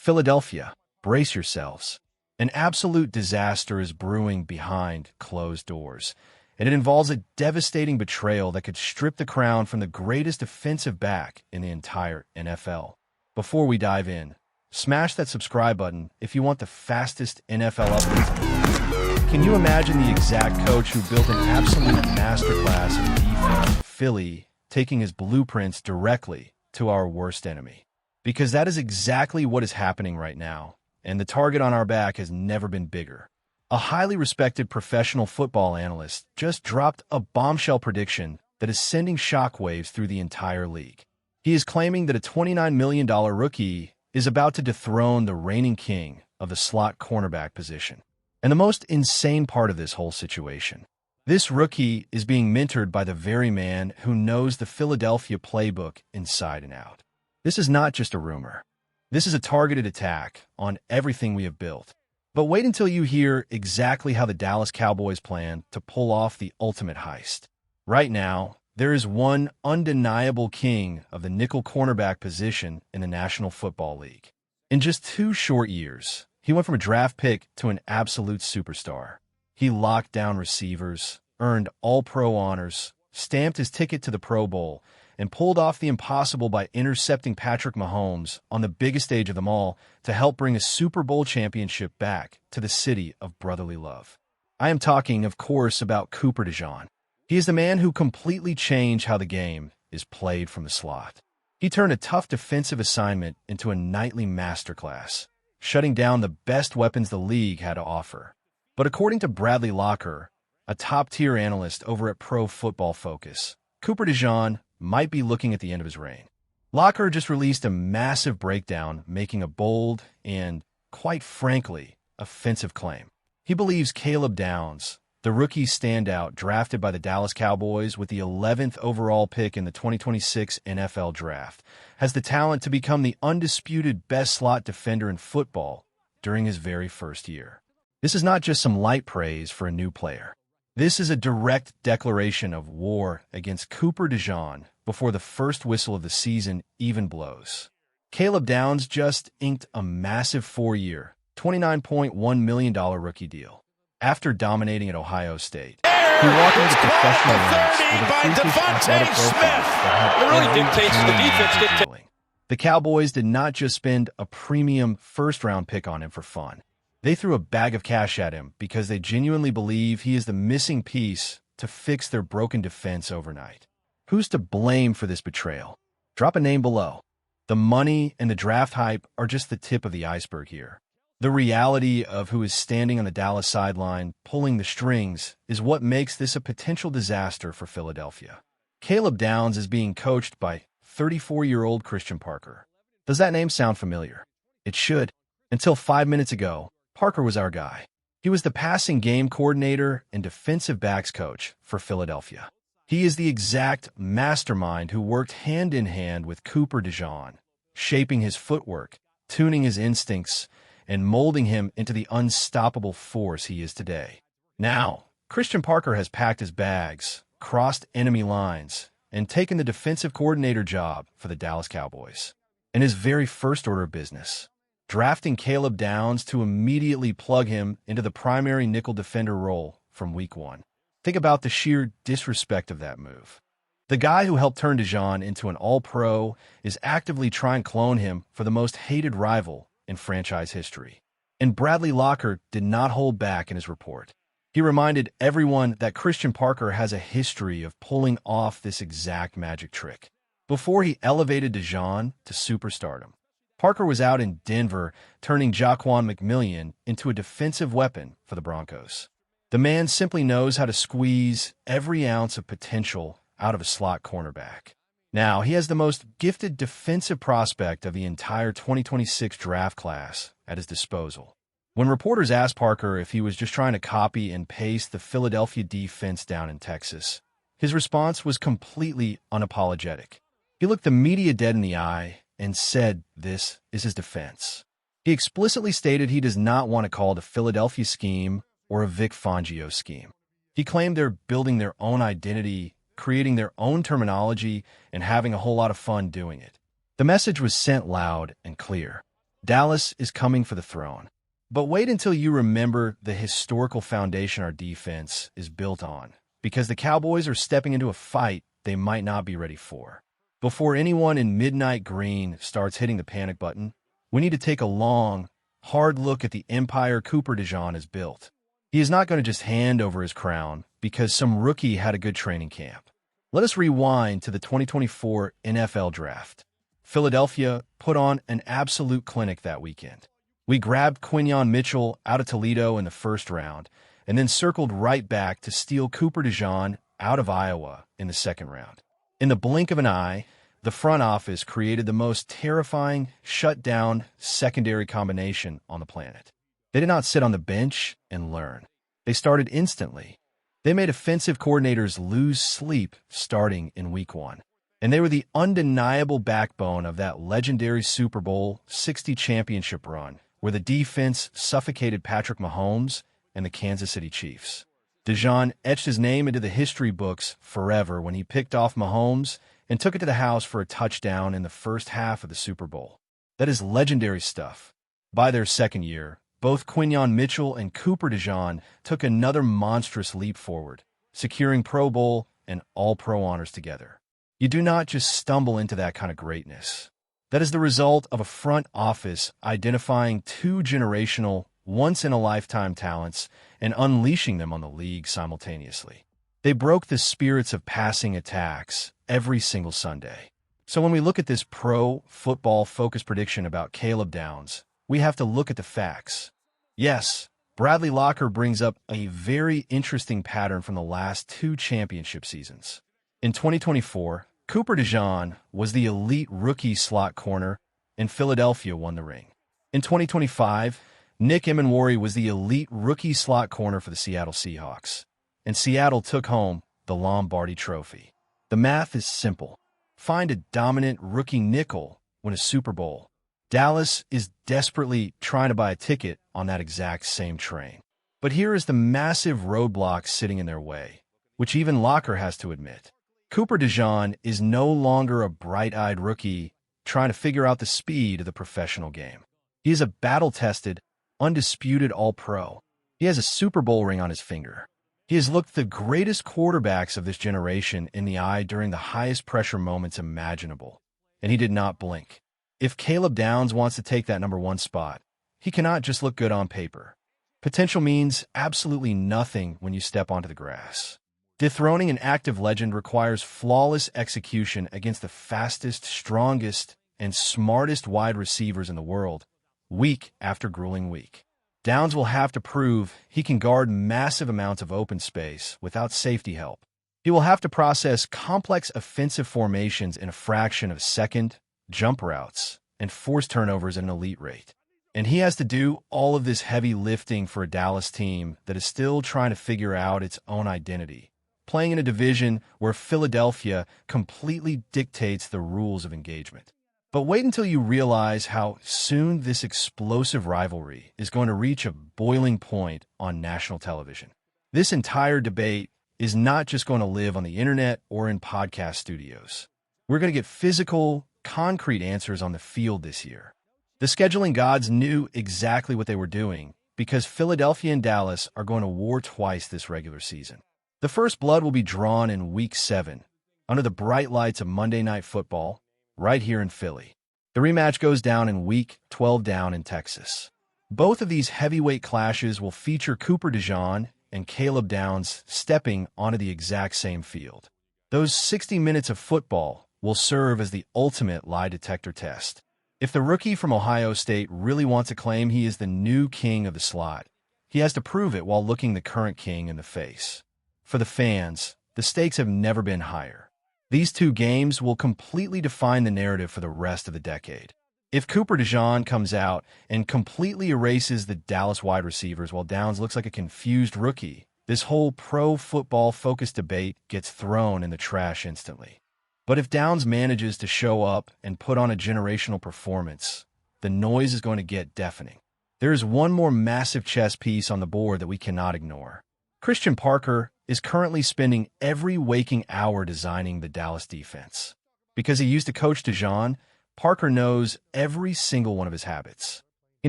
Philadelphia, brace yourselves. An absolute disaster is brewing behind closed doors, and it involves a devastating betrayal that could strip the crown from the greatest defensive back in the entire NFL. Before we dive in, smash that subscribe button if you want the fastest NFL updates. Can you imagine the exact coach who built an absolute masterclass of defense in Philly taking his blueprints directly to our worst enemy? Because that is exactly what is happening right now, and the target on our back has never been bigger. A highly respected professional football analyst just dropped a bombshell prediction that is sending shockwaves through the entire league. He is claiming that a $29 million rookie is about to dethrone the reigning king of the slot cornerback position. And the most insane part of this whole situation, this rookie is being mentored by the very man who knows the Philadelphia playbook inside and out. This is not just a rumor. This is a targeted attack on everything we have built. But wait until you hear exactly how the Dallas Cowboys plan to pull off the ultimate heist. Right now, there is one undeniable king of the nickel cornerback position in the National Football League. In just 2 short years, he went from a draft pick to an absolute superstar. He locked down receivers, earned All-Pro honors, stamped his ticket to the Pro Bowl, and pulled off the impossible by intercepting Patrick Mahomes on the biggest stage of them all to help bring a Super Bowl championship back to the city of brotherly love. I am talking, of course, about Cooper DeJean. He is the man who completely changed how the game is played from the slot. He turned a tough defensive assignment into a nightly masterclass, shutting down the best weapons the league had to offer. But according to Bradley Locker, a top-tier analyst over at Pro Football Focus, Cooper DeJean might be looking at the end of his reign. Locker just released a massive breakdown, making a bold and, quite frankly, offensive claim. He believes Caleb Downs, the rookie standout drafted by the Dallas Cowboys with the 11th overall pick in the 2026 NFL Draft, has the talent to become the undisputed best slot defender in football during his very first year. This is not just some light praise for a new player. This is a direct declaration of war against Cooper DeJean before the first whistle of the season even blows. Caleb Downs just inked a massive 4-year, $29.1 million rookie deal. After dominating at Ohio State, he walked into the professional ranks with a freakish athletic profile that had every The Cowboys did not just spend a premium first-round pick on him for fun. They threw a bag of cash at him because they genuinely believe he is the missing piece to fix their broken defense overnight. Who's to blame for this betrayal? Drop a name below. The money and the draft hype are just the tip of the iceberg here. The reality of who is standing on the Dallas sideline, pulling the strings, is what makes this a potential disaster for Philadelphia. Caleb Downs is being coached by 34-year-old Christian Parker. Does that name sound familiar? It should. Until 5 minutes ago, Parker was our guy. He was the passing game coordinator and defensive backs coach for Philadelphia. He is the exact mastermind who worked hand in hand with Cooper DeJean, shaping his footwork, tuning his instincts, and molding him into the unstoppable force he is today. Now, Christian Parker has packed his bags, crossed enemy lines, and taken the defensive coordinator job for the Dallas Cowboys. In his very first order of business, drafting Caleb Downs to immediately plug him into the primary nickel defender role from week 1. Think about the sheer disrespect of that move. The guy who helped turn DeJean into an all-pro is actively trying to clone him for the most hated rival in franchise history. And Bradley Locker did not hold back in his report. He reminded everyone that Christian Parker has a history of pulling off this exact magic trick. Before he elevated DeJean to superstardom, Parker was out in Denver turning Jaquan McMillian into a defensive weapon for the Broncos. The man simply knows how to squeeze every ounce of potential out of a slot cornerback. Now, he has the most gifted defensive prospect of the entire 2026 draft class at his disposal. When reporters asked Parker if he was just trying to copy and paste the Philadelphia defense down in Texas, his response was completely unapologetic. He looked the media dead in the eye and said this is his defense. He explicitly stated he does not want to call the Philadelphia scheme or a Vic Fangio scheme. He claimed they're building their own identity, creating their own terminology, and having a whole lot of fun doing it. The message was sent loud and clear. Dallas is coming for the throne. But wait until you remember the historical foundation our defense is built on, because the Cowboys are stepping into a fight they might not be ready for. Before anyone in midnight green starts hitting the panic button, we need to take a long, hard look at the empire Cooper DeJean has built. He is not going to just hand over his crown because some rookie had a good training camp. Let us rewind to the 2024 NFL Draft. Philadelphia put on an absolute clinic that weekend. We grabbed Quinyon Mitchell out of Toledo in the first round, and then circled right back to steal Cooper DeJean out of Iowa in the second round. In the blink of an eye, the front office created the most terrifying, shut-down secondary combination on the planet. They did not sit on the bench and learn. They started instantly. They made offensive coordinators lose sleep starting in Week 1. And they were the undeniable backbone of that legendary Super Bowl 60 championship run, where the defense suffocated Patrick Mahomes and the Kansas City Chiefs. Dejon etched his name into the history books forever when he picked off Mahomes and took it to the house for a touchdown in the first half of the Super Bowl. That is legendary stuff. By their second year, both Quinyon Mitchell and Cooper DeJean took another monstrous leap forward, securing Pro Bowl and All-Pro honors together. You do not just stumble into that kind of greatness. That is the result of a front office identifying two generational, once-in-a-lifetime talents and unleashing them on the league simultaneously. They broke the spirits of passing attacks every single Sunday. So when we look at this pro football focus prediction about Caleb Downs, we have to look at the facts. Yes, Bradley Locker brings up a very interesting pattern from the last two championship seasons. In 2024, Cooper DeJean was the elite rookie slot corner, and Philadelphia won the ring. In 2025, Nick Emenwari was the elite rookie slot corner for the Seattle Seahawks, and Seattle took home the Lombardi Trophy. The math is simple. Find a dominant rookie nickel, win a Super Bowl. Dallas is desperately trying to buy a ticket on that exact same train. But here is the massive roadblock sitting in their way, which even Locker has to admit. Cooper DeJean is no longer a bright-eyed rookie trying to figure out the speed of the professional game. He is a battle-tested, undisputed All-Pro. He has a Super Bowl ring on his finger. He has looked the greatest quarterbacks of this generation in the eye during the highest pressure moments imaginable, and he did not blink. If Caleb Downs wants to take that number one spot, he cannot just look good on paper. Potential means absolutely nothing when you step onto the grass. Dethroning an active legend requires flawless execution against the fastest, strongest, and smartest wide receivers in the world, week after grueling week. Downs will have to prove he can guard massive amounts of open space without safety help. He will have to process complex offensive formations in a fraction of a second, jump routes, and force turnovers at an elite rate. And he has to do all of this heavy lifting for a Dallas team that is still trying to figure out its own identity, playing in a division where Philadelphia completely dictates the rules of engagement. But wait until you realize how soon this explosive rivalry is going to reach a boiling point on national television. This entire debate is not just going to live on the internet or in podcast studios. We're going to get physical, concrete answers on the field this year. The scheduling gods knew exactly what they were doing because Philadelphia and Dallas are going to war twice this regular season. The first blood will be drawn in Week 7, under the bright lights of Monday Night Football, right here in Philly. The rematch goes down in Week 12 down in Texas. Both of these heavyweight clashes will feature Cooper DeJean and Caleb Downs stepping onto the exact same field. Those 60 minutes of football will serve as the ultimate lie detector test. If the rookie from Ohio State really wants to claim he is the new king of the slot, he has to prove it while looking the current king in the face. For the fans, the stakes have never been higher. These two games will completely define the narrative for the rest of the decade. If Cooper DeJean comes out and completely erases the Dallas wide receivers while Downs looks like a confused rookie, this whole pro football-focused debate gets thrown in the trash instantly. But if Downs manages to show up and put on a generational performance, the noise is going to get deafening. There is one more massive chess piece on the board that we cannot ignore. Christian Parker is currently spending every waking hour designing the Dallas defense. Because he used to coach DeJean, Parker knows every single one of his habits. He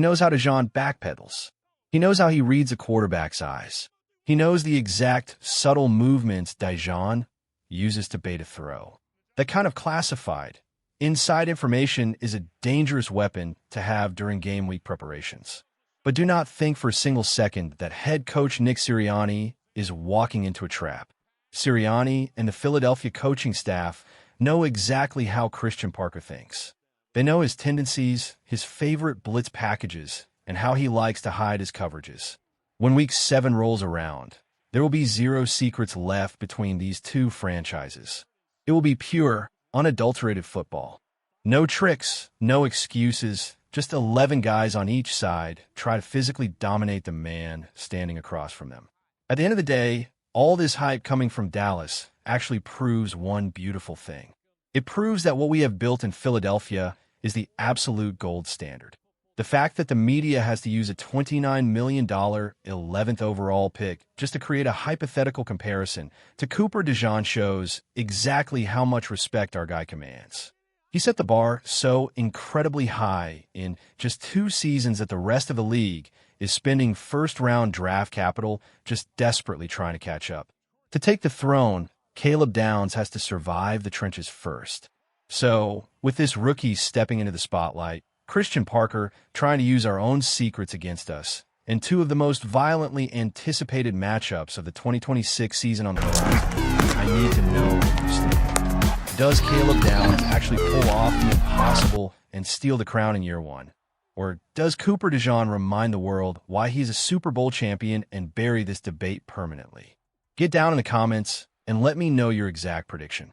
knows how Dejon backpedals. He knows how he reads a quarterback's eyes. He knows the exact subtle movements Dejon uses to bait a throw. That kind of classified, inside information is a dangerous weapon to have during game week preparations. But do not think for a single second that head coach Nick Sirianni is walking into a trap. Sirianni and the Philadelphia coaching staff know exactly how Christian Parker thinks. They know his tendencies, his favorite blitz packages, and how he likes to hide his coverages. When Week 7 rolls around, there will be zero secrets left between these two franchises. It will be pure, unadulterated football. No tricks, no excuses, just 11 guys on each side try to physically dominate the man standing across from them. At the end of the day, all this hype coming from Dallas actually proves one beautiful thing. It proves that what we have built in Philadelphia is the absolute gold standard. The fact that the media has to use a $29 million 11th overall pick just to create a hypothetical comparison to Cooper DeJean shows exactly how much respect our guy commands. He set the bar so incredibly high in just 2 seasons that the rest of the league is spending first-round draft capital just desperately trying to catch up. To take the throne, Caleb Downs has to survive the trenches first. So, with this rookie stepping into the spotlight, Christian Parker trying to use our own secrets against us, and 2 of the most violently anticipated matchups of the 2026 season on the horizon, I need to know where you stand. Does Caleb Downs actually pull off the impossible and steal the crown in year 1? Or does Cooper DeJean remind the world why he's a Super Bowl champion and bury this debate permanently? Get down in the comments and let me know your exact prediction.